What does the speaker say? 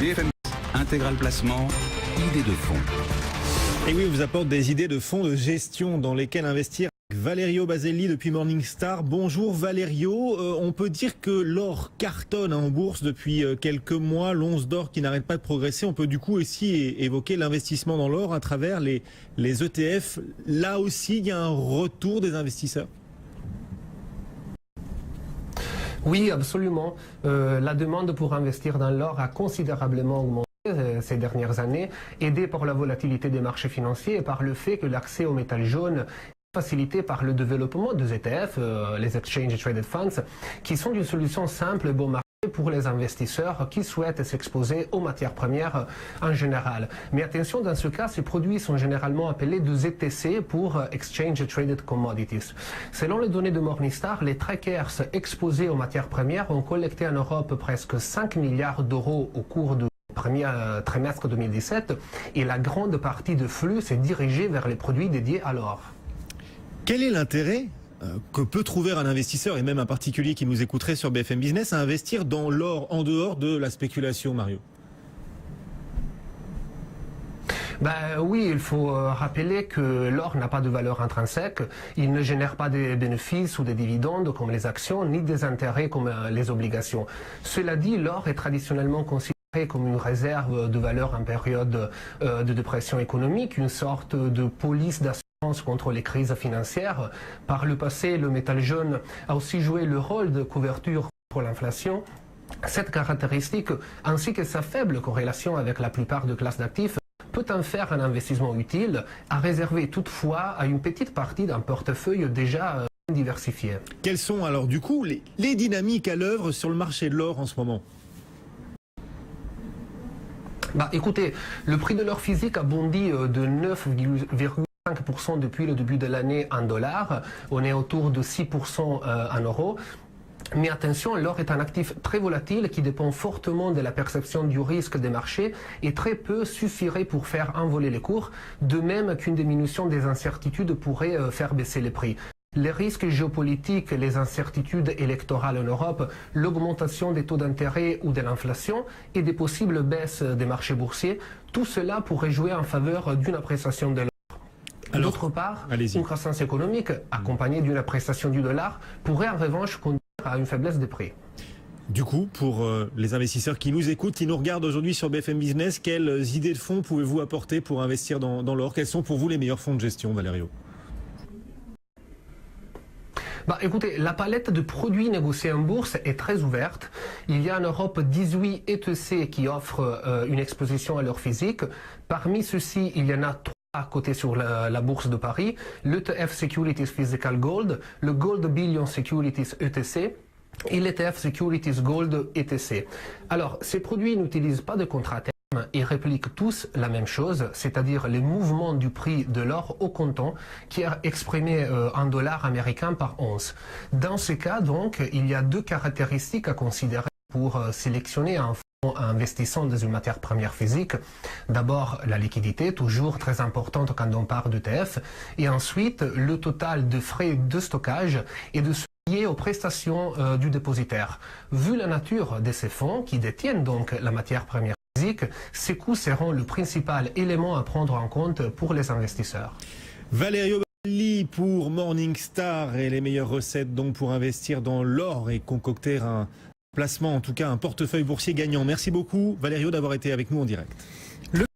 BFM Intégral Placement, idée de fonds. Et oui, on vous apporte des idées de fonds de gestion dans lesquels investir. Valerio Baselli depuis Morningstar. Bonjour Valerio, on peut dire que l'or cartonne en bourse depuis quelques mois, l'once d'or qui n'arrête pas de progresser. On peut du coup aussi évoquer l'investissement dans l'or à travers les ETF. Là aussi, il y a un retour des investisseurs. Oui, absolument. La demande pour investir dans l'or a considérablement augmenté ces dernières années, aidée par la volatilité des marchés financiers et par le fait que l'accès au métal jaune facilité par le développement des ETF, les Exchange Traded Funds, qui sont une solution simple et bon marché pour les investisseurs qui souhaitent s'exposer aux matières premières en général. Mais attention, dans ce cas, ces produits sont généralement appelés des ETC pour Exchange Traded Commodities. Selon les données de Morningstar, les trackers exposés aux matières premières ont collecté en Europe presque 5 milliards d'euros au cours du premier trimestre 2017 et la grande partie de flux s'est dirigée vers les produits dédiés à l'or. Quel est l'intérêt que peut trouver un investisseur, et même un particulier qui nous écouterait sur BFM Business, à investir dans l'or en dehors de la spéculation, Mario? Oui, il faut rappeler que l'or n'a pas de valeur intrinsèque, il ne génère pas des bénéfices ou des dividendes comme les actions, ni des intérêts comme les obligations. Cela dit, l'or est traditionnellement considéré comme une réserve de valeur en période de dépression économique, une sorte de police d'assurance contre les crises financières. Par le passé, le métal jaune a aussi joué le rôle de couverture pour l'inflation. Cette caractéristique, ainsi que sa faible corrélation avec la plupart des classes d'actifs, peut en faire un investissement utile, à réserver toutefois à une petite partie d'un portefeuille déjà diversifié. Quelles sont alors du coup les dynamiques à l'œuvre sur le marché de l'or en ce moment? Écoutez, le prix de l'or physique a bondi de 9,5% depuis le début de l'année en dollars. On est autour de 6% en euros. Mais attention, l'or est un actif très volatile qui dépend fortement de la perception du risque des marchés et très peu suffirait pour faire envoler les cours, de même qu'une diminution des incertitudes pourrait faire baisser les prix. Les risques géopolitiques, les incertitudes électorales en Europe, l'augmentation des taux d'intérêt ou de l'inflation et des possibles baisses des marchés boursiers, tout cela pourrait jouer en faveur d'une appréciation de l'or. D'autre part, une croissance économique accompagnée d'une appréciation du dollar pourrait en revanche conduire à une faiblesse des prix. Du coup, pour les investisseurs qui nous écoutent, qui nous regardent aujourd'hui sur BFM Business, quelles idées de fonds pouvez-vous apporter pour investir dans l'or? Quels sont pour vous les meilleurs fonds de gestion, Valerio? Écoutez, la palette de produits négociés en bourse est très ouverte. Il y a en Europe 18 ETC qui offrent une exposition à l'or physique. Parmi ceux-ci, il y en a 3 à côté sur la bourse de Paris, l'ETF Securities Physical Gold, le Gold Billion Securities ETC et l'ETF Securities Gold ETC. Alors, ces produits n'utilisent pas de contrat à terme et répliquent tous la même chose, c'est-à-dire les mouvements du prix de l'or au comptant qui est exprimé en dollars américains par once. Dans ce cas, donc, il y a 2 caractéristiques à considérer pour sélectionner un fonds investissant dans une matière première physique. D'abord, la liquidité, toujours très importante quand on parle d'ETF, et ensuite, le total de frais de stockage et de ce lié aux prestations du dépositaire. Vu la nature de ces fonds, qui détiennent donc la matière première physique, ces coûts seront le principal élément à prendre en compte pour les investisseurs. Valerio Baselli pour Morningstar et les meilleures recettes donc pour investir dans l'or et concocter un placement, en tout cas un portefeuille boursier gagnant. Merci beaucoup Valerio d'avoir été avec nous en direct.